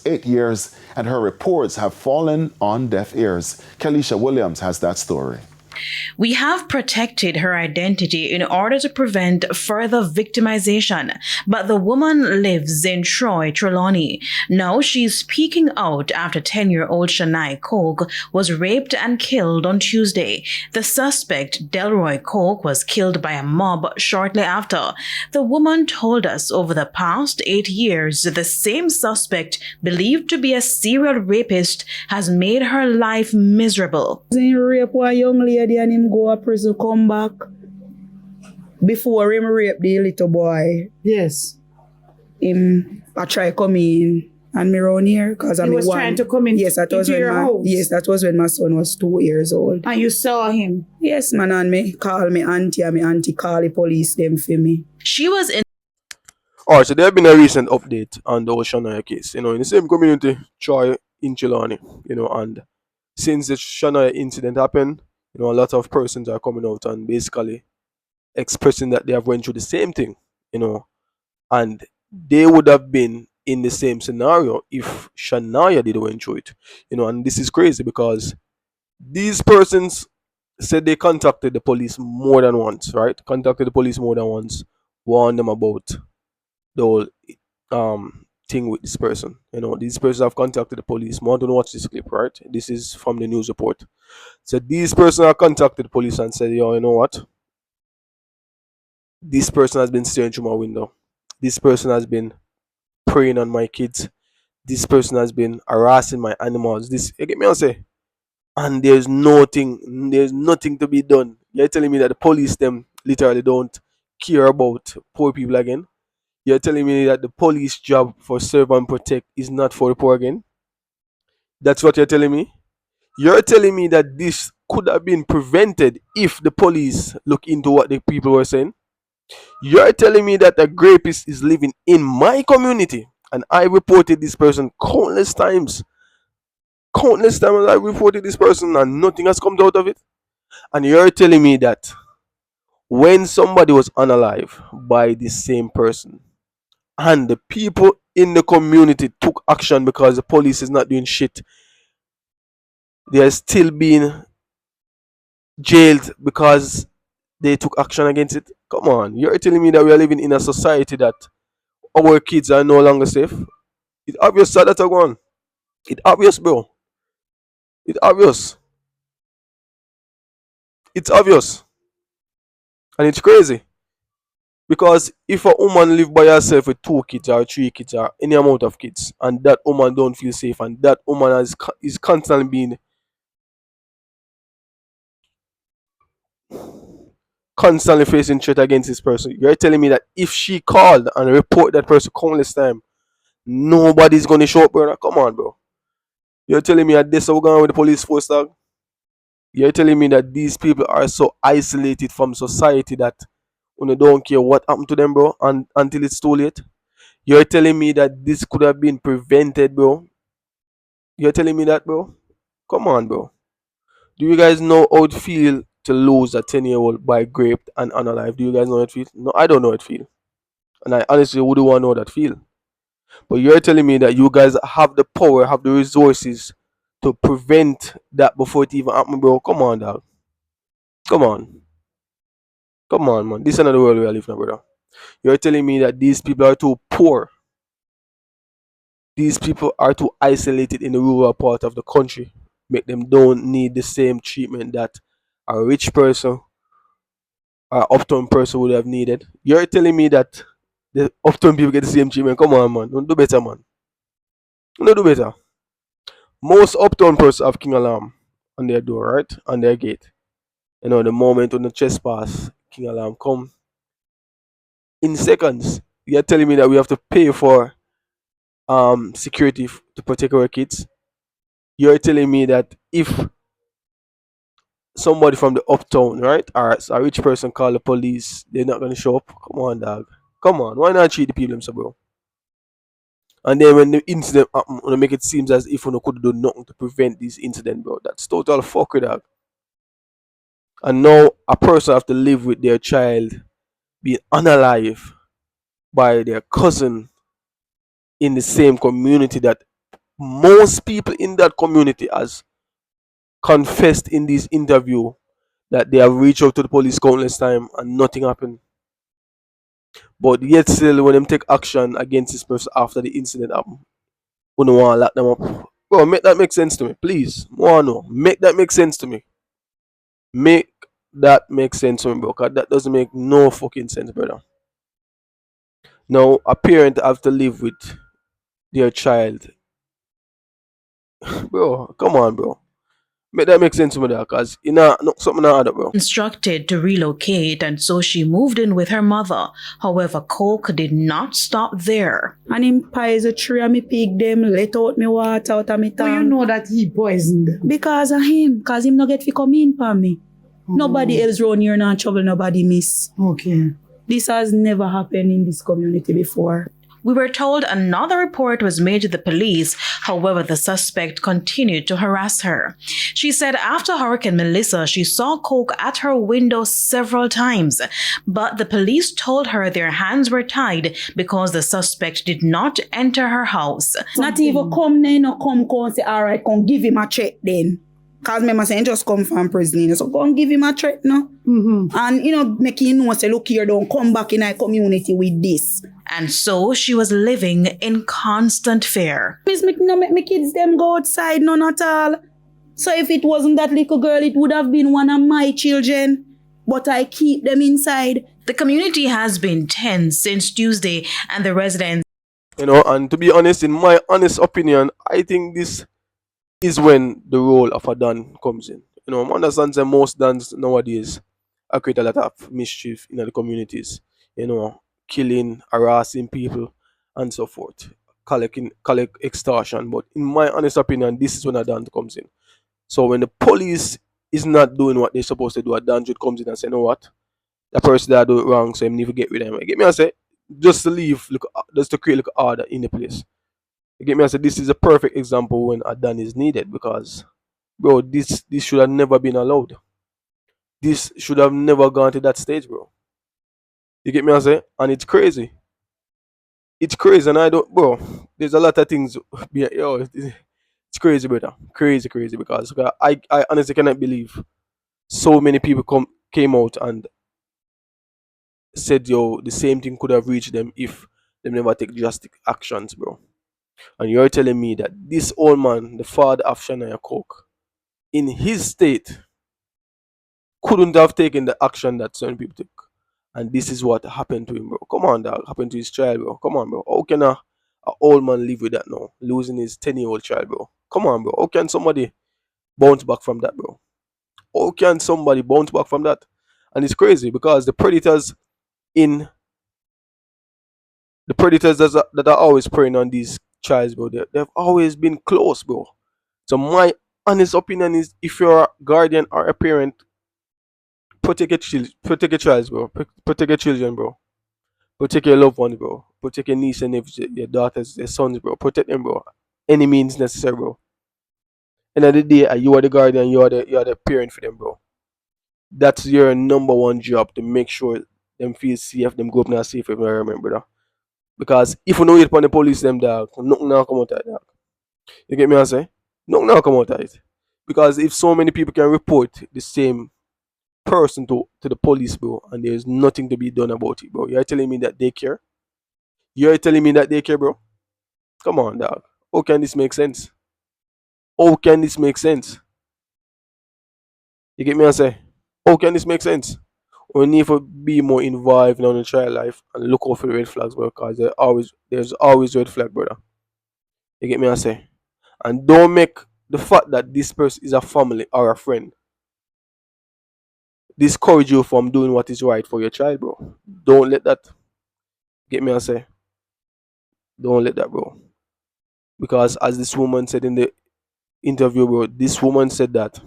8 years, and her reports have fallen on deaf ears. Kelisha Williams has that story. We have protected her identity in order to prevent further victimization, but the woman lives in Troy, Trelawny. Now she's speaking out after 10-year-old Shania Coke was raped and killed on Tuesday. The suspect, Delroy Coke, was killed by a mob shortly after. The woman told us over the past 8 years, the same suspect, believed to be a serial rapist, has made her life miserable. Rape a young lady and him go to prison, come back. Before him rape the little boy, Yes. I try come in and me round here because He was trying to come in Yes, that was into when your house. Yes, that was when my son was 2 years old. And you saw him. Yes, man, and me call me auntie and me auntie call the police them for me. She was in Alright, so there have been a recent update on the Shania case, in the same community, Troy in Trelawny, and since the Shania incident happened, a lot of persons are coming out and basically expressing that they have went through the same thing, and they would have been in the same scenario if Shania did went through it, and this is crazy because these persons said they contacted the police more than once, right? Contacted the police more than once, warned them about the whole thing with this person. These persons have contacted the police. More don't watch this clip, right? This is from the news report. So these persons have contacted the police and said, yo, you know what? This person has been staring through my window. This person has been preying on my kids. This person has been harassing my animals. You get me on say? And there's nothing to be done. You're telling me that the police them literally don't care about poor people again? You're telling me that the police job for serve and protect is not for the poor again? That's what you're telling me? You're telling me that this could have been prevented if the police look into what the people were saying? You're telling me that a rapist is living in my community and I reported this person countless times. Countless times I reported this person and nothing has come out of it? And you're telling me that when somebody was unalive by the same person, and the people in the community took action because the police is not doing shit, they are still being jailed because they took action against it? Come on, you're telling me that we are living in a society that our kids are no longer safe? It's obvious that that's a one. It's obvious, bro. It's obvious. It's obvious. And it's crazy. Because if a woman live by herself with 2 kids or 3 kids or any amount of kids, and that woman don't feel safe, and that woman is constantly being facing threat against this person, you're telling me that if she called and report that person countless time, nobody's gonna show up, brother? Come on, bro. You're telling me that this is going on with the police force, dog? You're telling me that these people are so isolated from society that when they don't care what happened to them, bro, until it's too late? You're telling me that this could have been prevented, bro? You're telling me that, bro? Come on, bro. Do you guys know how it feel to lose a 10-year-old by raped and unalive? Do you guys know how it feel? No, I don't know how it feel. And I honestly wouldn't want to know that feel. But you're telling me that you guys have the power, have the resources to prevent that before it even happens, bro. Come on, dog. Come on. Come on, man. This is another world we are living in, brother. You're telling me that these people are too poor. These people are too isolated in the rural part of the country. Make them don't need the same treatment that a rich person or uptown person would have needed. You're telling me that the uptown people get the same treatment? Come on, man. Don't do better, man. Don't do better. Most uptown persons have King Alarm on their door, right? On their gate. The moment when the trespass, King Alarm come in seconds. You're telling me that we have to pay for security to protect our kids? You're telling me that if somebody from the uptown, right, or a rich person call the police, they're not gonna show up? Come on, dog. Come on. Why not treat the people so, bro? And then when the incident happen, wanna make it seem as if we could do nothing to prevent this incident, bro. That's total fuckery, dog. And now a person have to live with their child being unalive by their cousin in the same community that most people in that community has confessed in this interview that they have reached out to the police countless time and nothing happened. But yet still, when them take action against this person after the incident happened, who don't want to lock them up. Bro, make that make sense to me, please. More no, make that make sense to me. Make that make sense to me, bro. Cause that doesn't make no fucking sense, brother. Now, a parent have to live with their child, bro. Come on, bro. Make that make sense to me, there, cause you know, no, something not add up, bro. Instructed to relocate, and so she moved in with her mother. However, Coke did not stop there. And him pies a tree and me pig them, let out me water out of me Well, you tank. know that he poisoned them. Because of him. Because him not get fi come in for me. Nobody else round here not trouble nobody miss. Okay. This has never happened in this community before. We were told another report was made to the police. However, the suspect continued to harass her. She said after Hurricane Melissa, she saw Coke at her window several times, but the police told her their hands were tied because the suspect did not enter her house. Not even come then or come and say, all right, come give him a check then. Because me saying just come from prison. So go and give him a check now. And, make him know, say, look here, don't come back in our community with this. And so she was living in constant fear. Please make no make me kids them go outside, none at all. So if it wasn't that little girl, it would have been one of my children. But I keep them inside. The community has been tense since Tuesday, and the residents And to be honest, in my honest opinion, I think this is when the role of a Don comes in. I understand that most Dons nowadays are create a lot of mischief in the communities. Killing, harassing people, and so forth. Collect extortion. But in my honest opinion, this is when a Don comes in. So when the police is not doing what they're supposed to do, a Don just comes in and say, you know what? The person that do it wrong, so I need to get rid of him. Get me, I say, just to leave, just to create order in the place. You get me? I said this is a perfect example when a Don is needed because, bro, this should have never been allowed. This should have never gone to that stage, bro. You get me? I say, and it's crazy. It's crazy, and I don't, bro. There's a lot of things. It's crazy, brother. Crazy, crazy. Because I honestly cannot believe so many people came out and said, yo, the same thing could have reached them if they never take drastic actions, bro. And you're telling me that this old man, the father of Shania Coke, in his state, couldn't have taken the action that certain people took. And this is what happened to him, bro. Come on, dog. Happened to his child, bro. Come on, bro. How can a old man live with that now? Losing his 10-year-old child, bro. Come on, bro. How can somebody bounce back from that, bro? How can somebody bounce back from that? And it's crazy because the predators that are always preying on these childs, bro, they've always been close, bro. So my honest opinion is, if you're a guardian or a parent, protect your child, bro. Protect your children, bro. Protect your loved ones, bro. Protect your niece and nephews, your daughters, your sons, bro. Protect them, bro. Any means necessary, bro. End of the day, you are the guardian, you are the parent for them, bro. That's your number one job, to make sure them feel safe, them go up now safe environment, brother. Because if you know it upon the police, them dog, nothing now come out of it, dog. You get me, I say? Nothing now come out of it. Because if so many people can report the same person to the police, bro, and there's nothing to be done about it, bro. You're telling me that they care? You're telling me that they care, bro? Come on, dog. How can this make sense? How can this make sense? You get me, I say? How can this make sense? We need to be more involved in the child life and look out for the red flags, bro, because there's always red flag, brother. You get me, I say? And don't make the fact that this person is a family or a friend discourage you from doing what is right for your child, bro. Don't let that. Get me, I say? Don't let that, bro. Because as this woman said in the interview, bro, this woman said that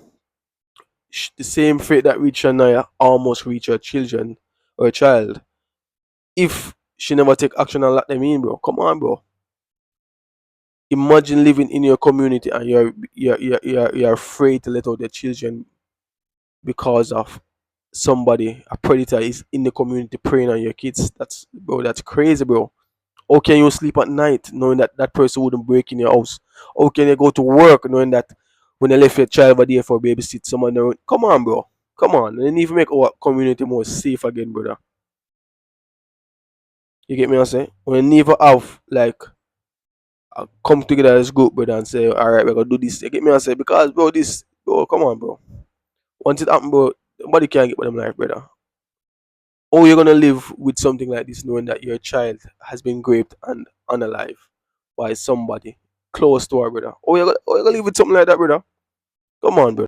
the same fate that reached Shania almost reached her children or a child if she never take action and let them in, bro. Come on, bro. Imagine living in your community and you're afraid to let out your children because of somebody, a predator is in the community preying on your kids. That's crazy, bro. How can you sleep at night knowing that that person wouldn't break in your house? How can you go to work knowing that when you left your child over there for babysit, someone there? Come on, bro. Come on. And need to make our community more safe again, brother. You get me? I say we never have like come together as a group, brother, and say, all right, we're gonna do this. You get me? I say because bro, this, bro, come on, bro. Once it happen, bro, nobody can get with them life, brother. Or you're gonna live with something like this knowing that your child has been raped and unalive by somebody close to her, brother. Or you're gonna live with something like that, brother. Come on, brother.